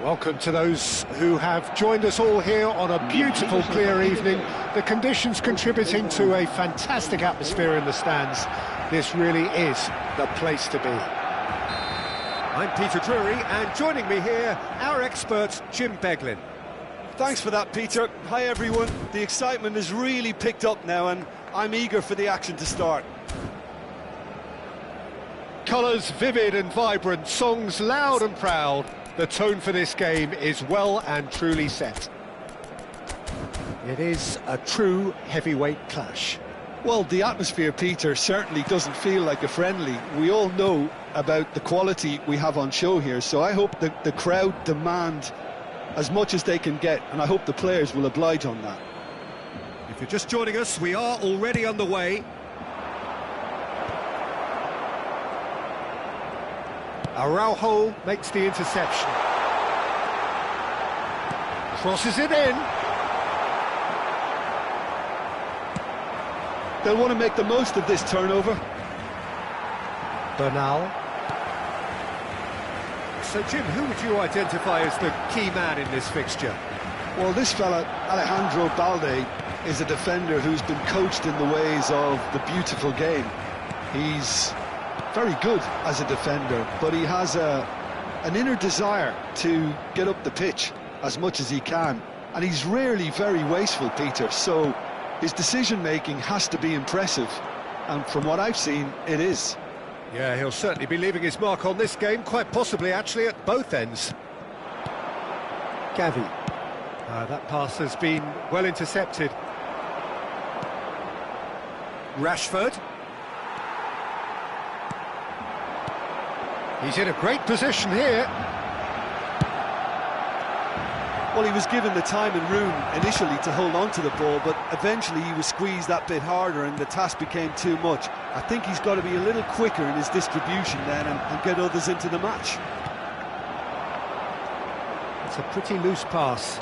Welcome to those who have joined us all here on a beautiful, clear evening. The conditions contributing to a fantastic atmosphere in the stands. This really is the place to be. I'm Peter Drury, and joining me here, our expert, Jim Beglin. Thanks for that, Peter. Hi, everyone. The excitement has really picked up now, and I'm eager for the action to start. Colours vivid and vibrant, songs loud and proud. The tone for this game is well and truly set. It is a true heavyweight clash. Well, the atmosphere, Peter, certainly doesn't feel like a friendly. We all know about the quality we have on show here, so I hope that the crowd demand as much as they can get, and I hope the players will oblige on that. If you're just joining us, we are already underway. Araujo makes the interception. Crosses it in. They'll want to make the most of this turnover. Bernal. So, Jim, who would you identify as the key man in this fixture? Well, this fella, Alejandro Balde, is a defender who's been coached in the ways of the beautiful game. He's very good as a defender, but he has an inner desire to get up the pitch as much as he can, and he's rarely very wasteful, Peter, so his decision-making has to be impressive, and from what I've seen, it is. Yeah, he'll certainly be leaving his mark on this game, quite possibly actually at both ends. Gavi. That pass has been well intercepted. Rashford. He's in a great position here. Well, he was given the time and room initially to hold on to the ball, but eventually he was squeezed that bit harder and the task became too much. I think he's got to be a little quicker in his distribution then and get others into the match. It's a pretty loose pass.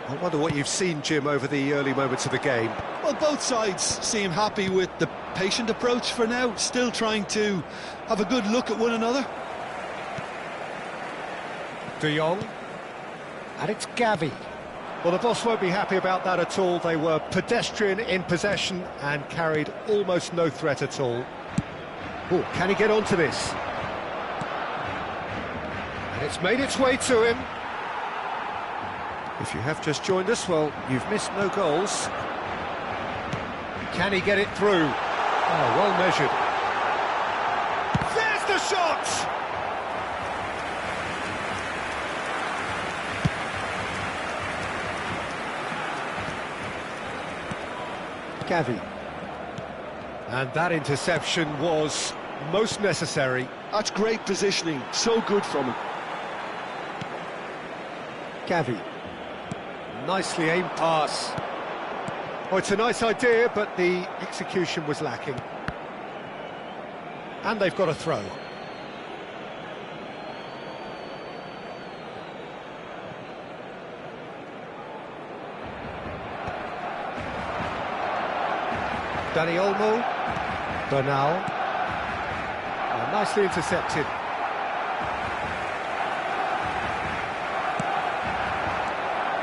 I wonder what you've seen, Jim, over the early moments of the game. Well, both sides seem happy with the patient approach for now, still trying to have a good look at one another. De Jong. And it's Gavi. Well, the boss won't be happy about that at all. They were pedestrian in possession and carried almost no threat at all. Oh, can he get onto this? And it's made its way to him. If you have just joined us, well, you've missed no goals. Can he get it through? Oh, well measured. There's the shot! Gavi. And that interception was most necessary. That's great positioning, so good from him. Gavi. Nicely aimed pass. Oh, it's a nice idea, but the execution was lacking. And they've got a throw. Dani Olmo. Bernal. Nicely intercepted.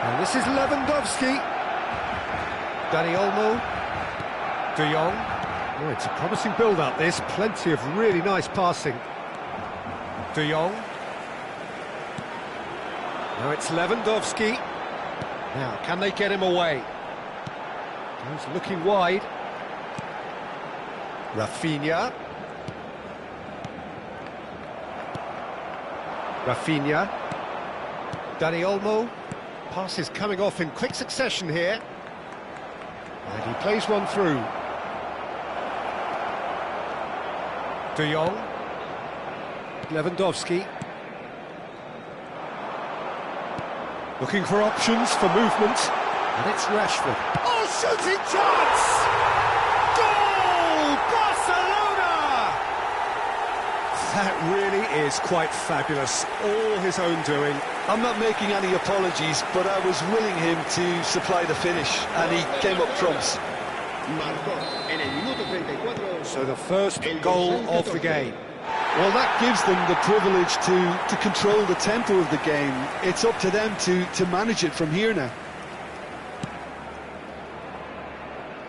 And this is Lewandowski. Dani Olmo. De Jong. Oh, it's a promising build-up, this. Plenty of really nice passing. De Jong. Now it's Lewandowski. Now, can they get him away? He's looking wide. Rafinha. Rafinha. Dani Olmo. Pass is coming off in quick succession here. And he plays one through. De Jong. Lewandowski. Looking for options for movement. And it's Rashford. Oh, shooting chance! Goal! Barcelona! That really is quite fabulous. All his own doing. I'm not making any apologies, but I was willing him to supply the finish, and he came up trumps. So the first goal of the game. Well, that gives them the privilege to control the tempo of the game. It's up to them to manage it from here now.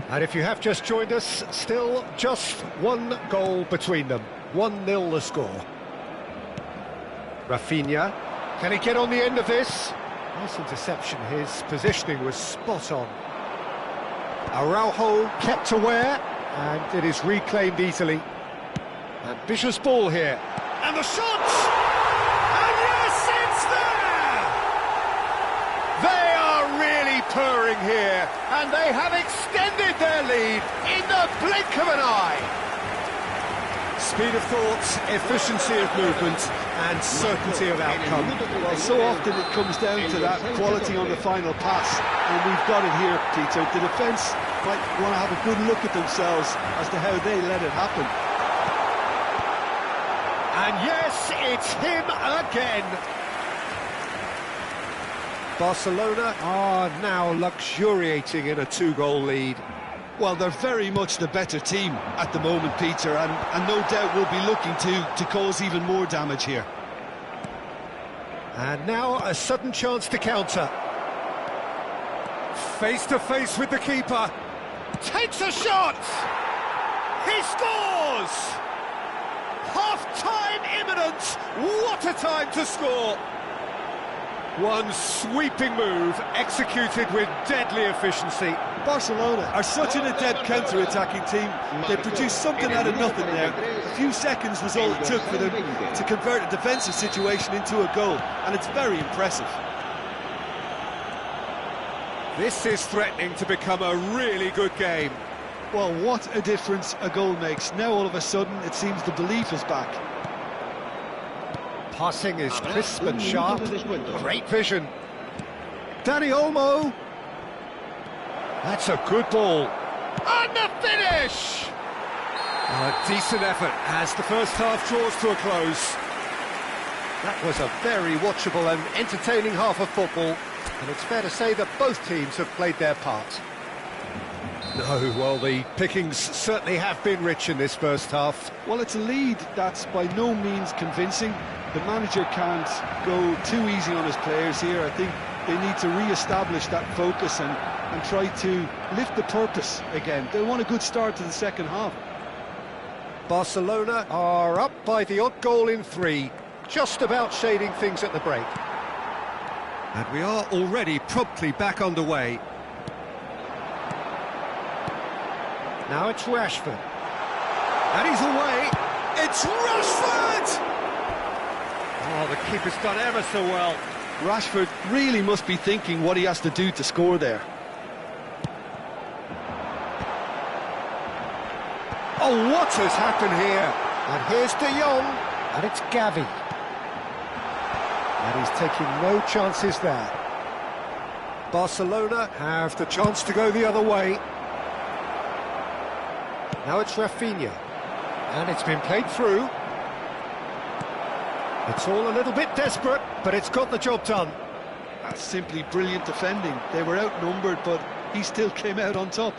And if you have just joined us, still just one goal between them. 1-0 the score. Rafinha, can he get on the end of this? Nice interception, his positioning was spot on. Araujo kept aware, and it is reclaimed easily. Ambitious ball here. And the shot! And yes, it's there! They are really purring here, and they have extended their lead in the blink of an eye. Speed of thought, efficiency of movement, and certainty of outcome. Well, so often it comes down to that quality on the final pass, and we've got it here, Peter. The defence might want to have a good look at themselves as to how they let it happen. And yes, it's him again. Barcelona are now luxuriating in a 2-goal lead. Well, they're very much the better team at the moment, Peter, and no doubt will be looking to cause even more damage here. And now a sudden chance to counter. Face to face with the keeper. Takes a shot! He scores! Half-time imminent! What a time to score! One sweeping move, executed with deadly efficiency. Barcelona are such an adept counter-attacking team. They produced something out of nothing there. A few seconds was all it took for them to convert a defensive situation into a goal, and it's very impressive. This is threatening to become a really good game. Well, what a difference a goal makes. Now all of a sudden it seems the belief is back. Passing is crisp and sharp. Great vision. Dani Olmo. That's a good ball. And the finish! A decent effort as the first half draws to a close. That was a very watchable and entertaining half of football, and it's fair to say that both teams have played their part. No, well, the pickings certainly have been rich in this first half. Well, it's a lead that's by no means convincing. The manager can't go too easy on his players here. I think they need to re-establish that focus and try to lift the purpose again. They want a good start to the second half. Barcelona are up by the odd goal in 3, just about shading things at the break. And we are already promptly back underway. Now it's Rashford. And he's away. It's Rashford! Oh, the keeper's done ever so well. Rashford really must be thinking what he has to do to score there. Oh, what has happened here? And here's De Jong, and it's Gavi. And he's taking no chances there. Barcelona have the chance to go the other way. Now it's Rafinha, and it's been played through. It's all a little bit desperate, but it's got the job done. That's simply brilliant defending. They were outnumbered, but he still came out on top.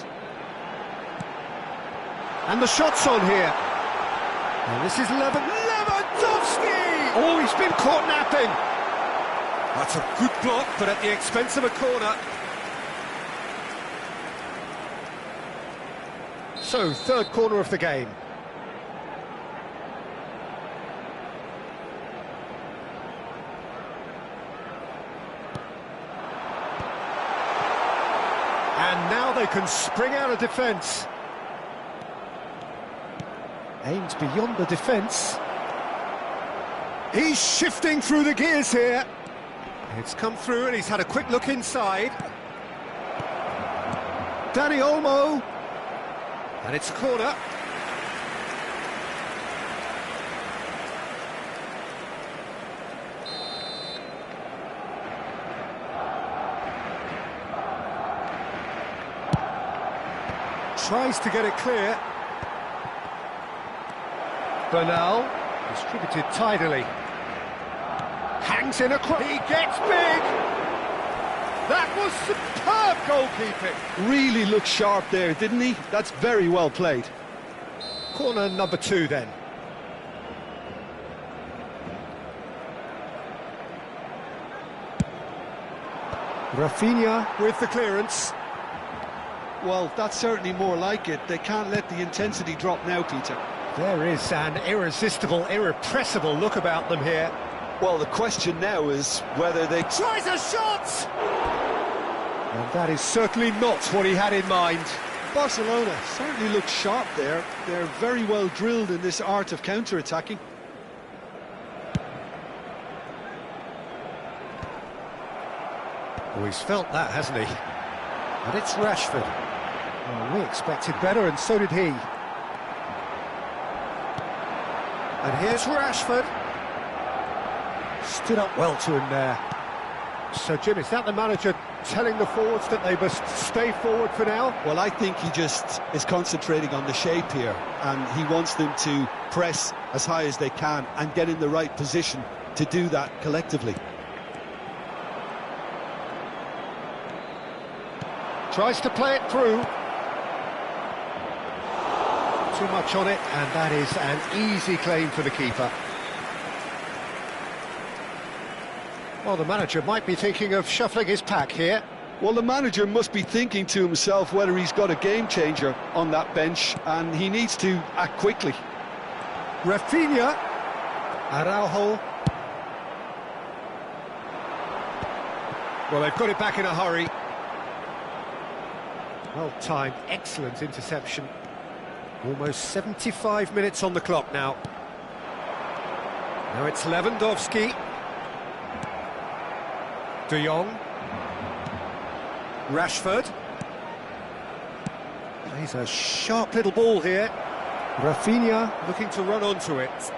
And the shot's on here. And this is Lewandowski! Oh, he's been caught napping. That's a good block, but at the expense of a corner. So, third corner of the game. And now they can spring out of defence. Aims beyond the defence. He's shifting through the gears here. It's come through and he's had a quick look inside. Dani Olmo. And it's a corner. Tries to get it clear. Bernal, distributed tidily. Hangs in a cross. He gets big! That was superb goalkeeping. Really looked sharp there, didn't he? That's very well played. Corner number 2 then. Rafinha with the clearance. Well, that's certainly more like it. They can't let the intensity drop now, Peter. There is an irresistible, irrepressible look about them here. Well, the question now is whether they... Tries a shot! And that is certainly not what he had in mind. Barcelona certainly look sharp there. They're very well drilled in this art of counter-attacking. Oh, he's felt that, hasn't he? And it's Rashford. Oh, we expected better, and so did he. And here's Rashford. Stood up well to him there. So, Jim, is that the manager telling the forwards that they must stay forward for now? Well, I think he just is concentrating on the shape here, and he wants them to press as high as they can and get in the right position to do that collectively. Tries to play it through. Too much on it, and that is an easy claim for the keeper. Well, the manager might be thinking of shuffling his pack here. Well, the manager must be thinking to himself whether he's got a game-changer on that bench, and he needs to act quickly. Rafinha. Araujo. Well, they've got it back in a hurry. Well timed, excellent interception. Almost 75 minutes on the clock now. Now it's Lewandowski. De Jong. Rashford. He's a sharp little ball here. Rafinha looking to run onto it.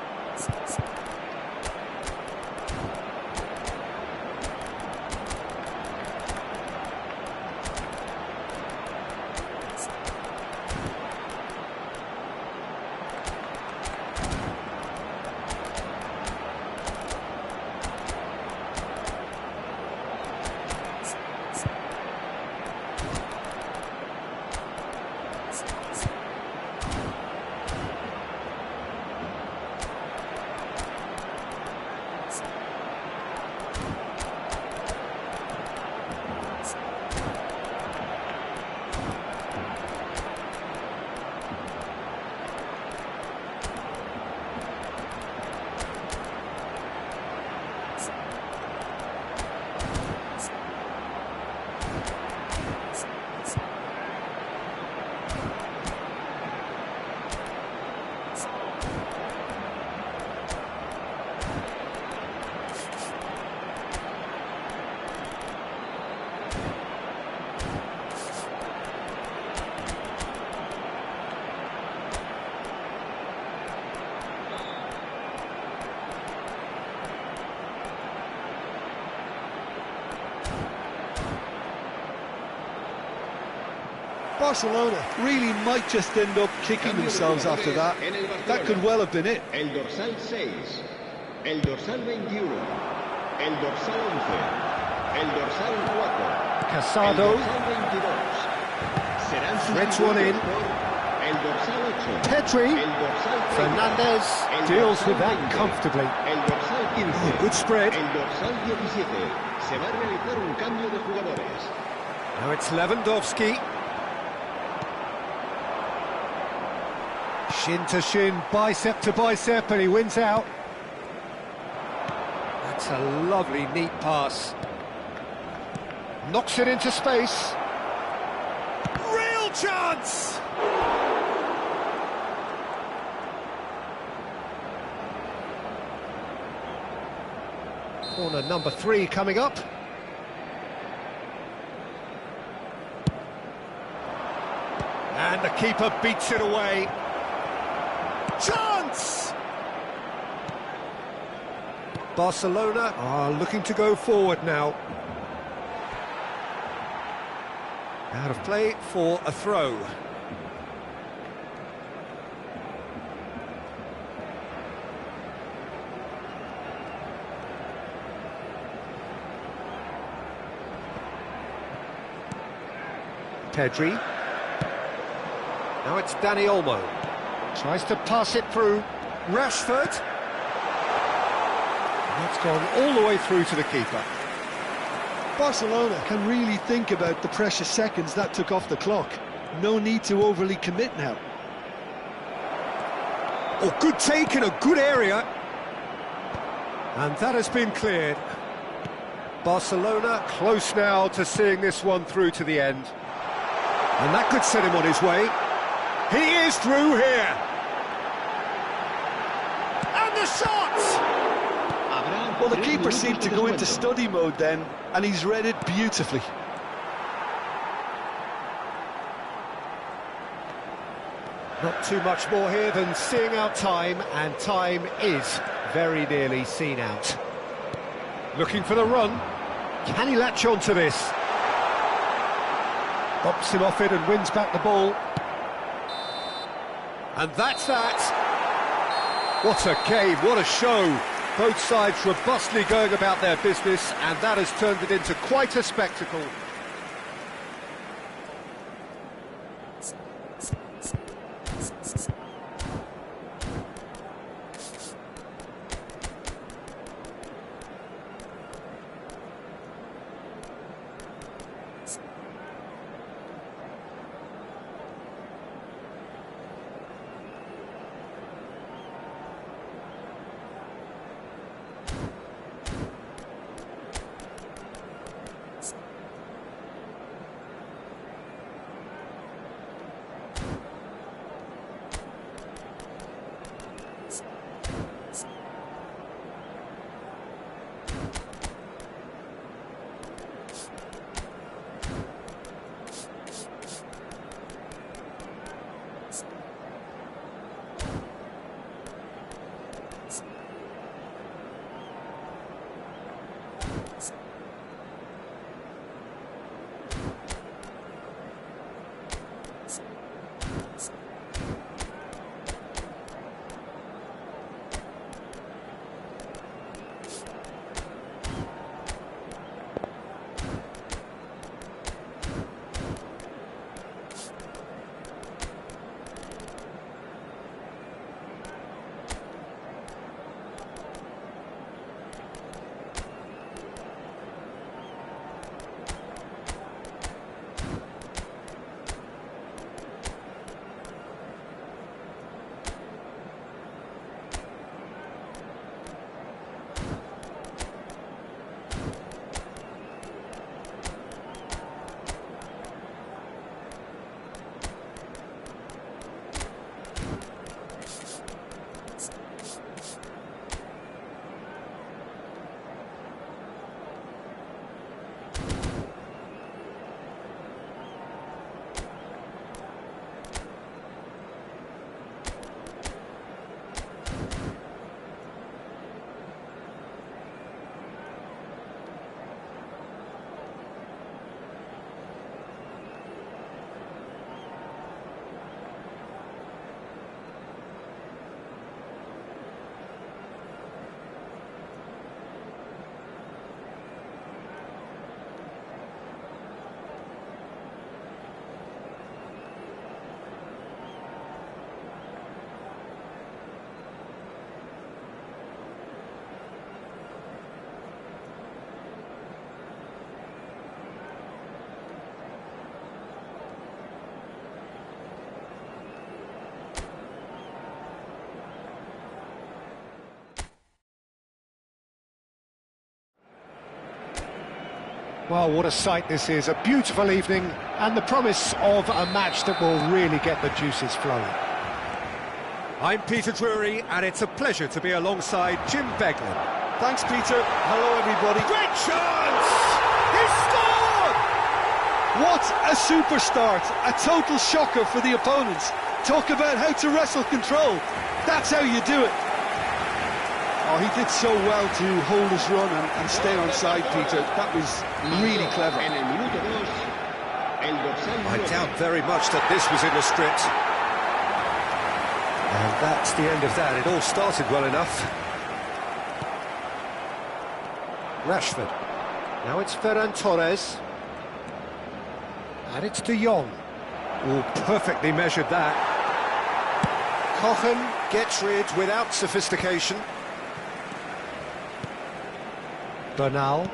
Barcelona really might just end up kicking themselves after that. That could well have been it. El dorsal 6, el dorsal 21, el dorsal 11, el dorsal 4, Casado. el dorsal 22. Serán Threads one in. el dorsal 8, Pedri. el dorsal 30, Fernandez el deals dorsal with that 20, comfortably. El dorsal 15, Oh, good spread. el dorsal 17. Se va a realizar un cambio de jugadores. Now it's Lewandowski. Shin to shin, bicep to bicep, and he wins out. That's a lovely, neat pass. Knocks it into space. Real chance! Corner number 3 coming up. And the keeper beats it away. Chance! Barcelona are looking to go forward now. Out of play for a throw. Pedri. Now it's Dani Olmo. Tries to pass it through. Rashford. And that's gone all the way through to the keeper. Barcelona can really think about the precious seconds that took off the clock. No need to overly commit now. Oh, good take in a good area. And that has been cleared. Barcelona close now to seeing this one through to the end. And that could set him on his way. He is through here. And the shot! Well, the keeper seemed to go into study mode then, and he's read it beautifully. Not too much more here than seeing out time, and time is very nearly seen out. Looking for the run. Can he latch on to this? Bops him off it and wins back the ball. And that's that. What a game, what a show. Both sides robustly going about their business, and that has turned it into quite a spectacle. Well, what a sight this is, a beautiful evening, and the promise of a match that will really get the juices flowing. I'm Peter Drury, and it's a pleasure to be alongside Jim Beglin. Thanks, Peter. Hello, everybody. Great chance! He scored! What a super start, a total shocker for the opponents. Talk about how to wrestle control. That's how you do it. Oh, he did so well to hold his run and stay on side, Peter. That was really clever. I doubt very much that this was in the script. And that's the end of that. It all started well enough. Rashford. Now it's Ferran Torres. And it's De Jong. Oh, perfectly measured that. Cohen gets rid without sophistication. Bernal.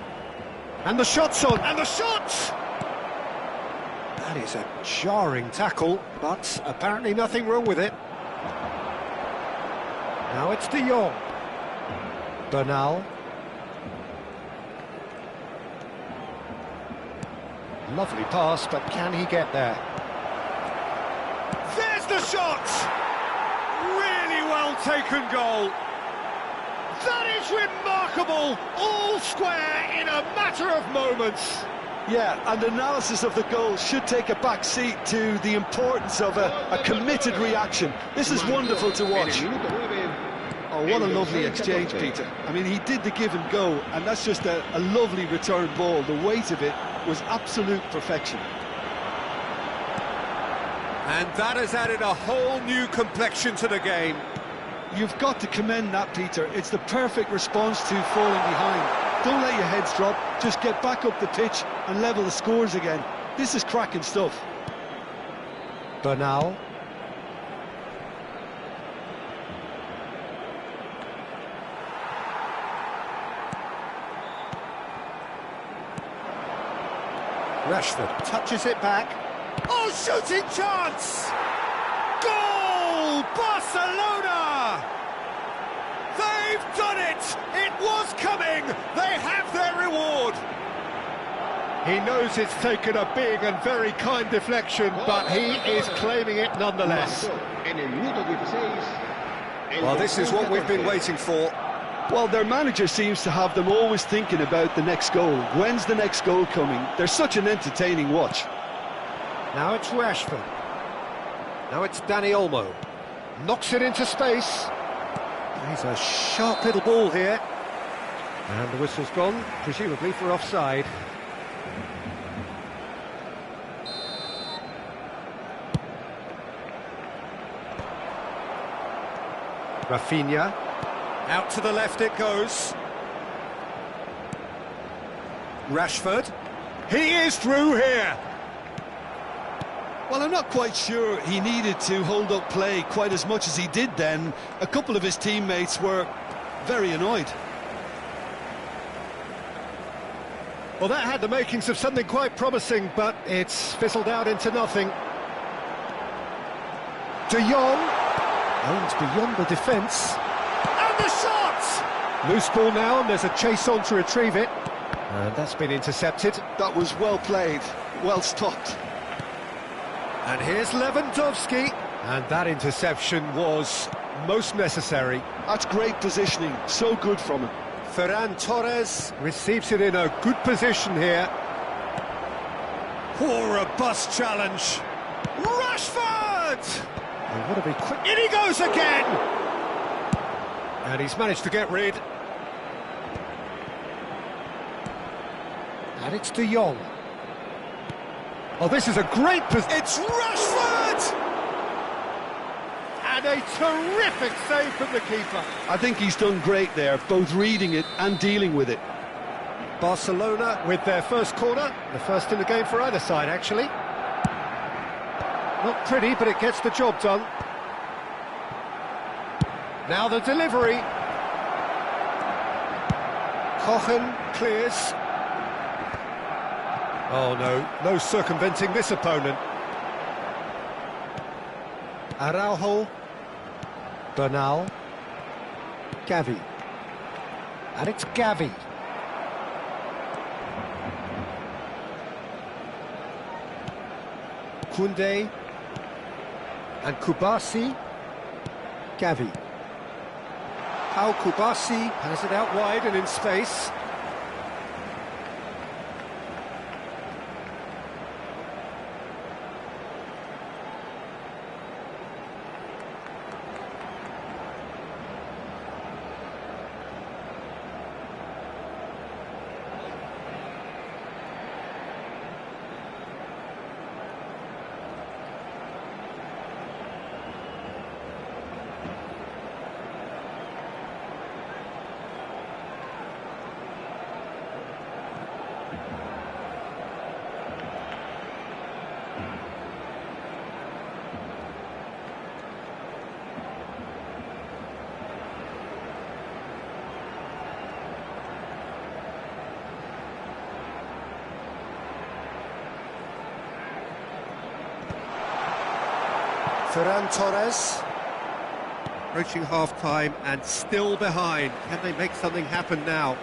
And the shot's on, and the shot! That is a jarring tackle, but apparently nothing wrong with it. Now it's De Jong. Bernal. Lovely pass, but can he get there? There's the shot! Really well taken goal. That is remarkable! All square in a matter of moments. Yeah, and analysis of the goal should take a back seat to the importance of a committed reaction. This is wonderful to watch. Oh, what a lovely exchange, Peter. I mean, he did the give and go, and that's just a lovely return ball. The weight of it was absolute perfection. And that has added a whole new complexion to the game. You've got to commend that, Peter. It's the perfect response to falling behind. Don't let your heads drop, just get back up the pitch and level the scores again. This is cracking stuff. Bernal. Rashford touches it back. Oh, shooting chance! Goal! Barcelona! They've done it! It was coming! They have their reward! He knows it's taken a big and very kind deflection, but he is claiming it nonetheless. Well, this is what we've been waiting for. Well, their manager seems to have them always thinking about the next goal. When's the next goal coming? They're such an entertaining watch. Now it's Rashford. Now it's Dani Olmo. Knocks it into space. He's a sharp little ball here. And the whistle's gone, presumably for offside. Rafinha. Out to the left it goes. Rashford. He is through here. Well, I'm not quite sure he needed to hold up play quite as much as he did then. A couple of his teammates were very annoyed. Well, that had the makings of something quite promising, but it's fizzled out into nothing. De Jong owns beyond the defence. And the shot! Loose ball now, and there's a chase on to retrieve it. And that's been intercepted. That was well played, well stopped. And here's Lewandowski. And that interception was most necessary. That's great positioning, so good from him. Ferran Torres receives it in a good position here. Poor robust challenge. Rashford! And what a big quick... In he goes again! And he's managed to get rid. And it's De Jong. Oh, this is a great position. It's Rashford! And a terrific save from the keeper. I think he's done great there, both reading it and dealing with it. Barcelona with their first corner, the first in the game for either side, actually. Not pretty, but it gets the job done. Now the delivery. Kochen clears. Oh no, no circumventing this opponent. Araujo. Bernal. Gavi. And it's Gavi. Koundé. And Kubasi. Gavi. How Kubasi has it out wide and in space. Ferran Torres. Approaching half-time and still behind. Can they make something happen now?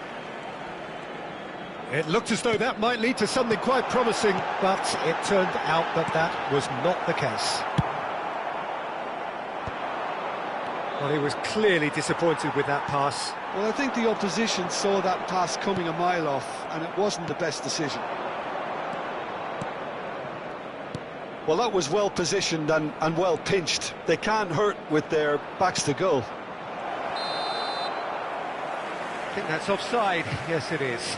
It looked as though that might lead to something quite promising, but it turned out that that was not the case. Well, he was clearly disappointed with that pass. Well, I think the opposition saw that pass coming a mile off, and it wasn't the best decision. Well, that was well positioned and well pinched. They can't hurt with their backs to goal. I think that's offside. Yes, it is.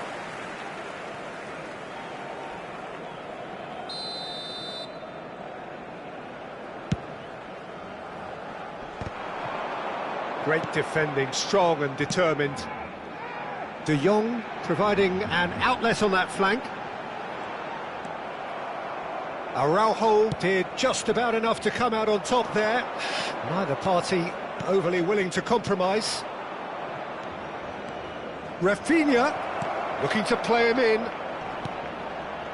Great defending, strong and determined. De Jong providing an outlet on that flank. Araujo did just about enough to come out on top there. Neither party overly willing to compromise. Rafinha looking to play him in.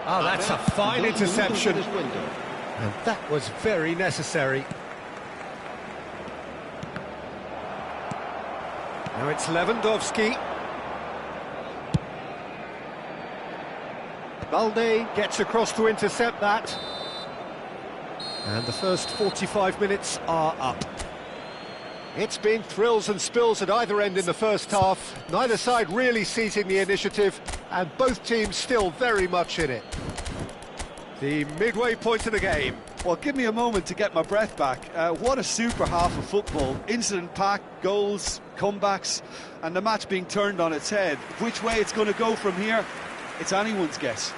Oh, that's a fine interception. And that was very necessary. Now it's Lewandowski. Balde gets across to intercept that. And the first 45 minutes are up. It's been thrills and spills at either end in the first half. Neither side really seizing the initiative, and both teams still very much in it. The midway point of the game. Well, give me a moment to get my breath back. What a super half of football. Incident-packed, goals, comebacks, and the match being turned on its head. Which way it's going to go from here, it's anyone's guess.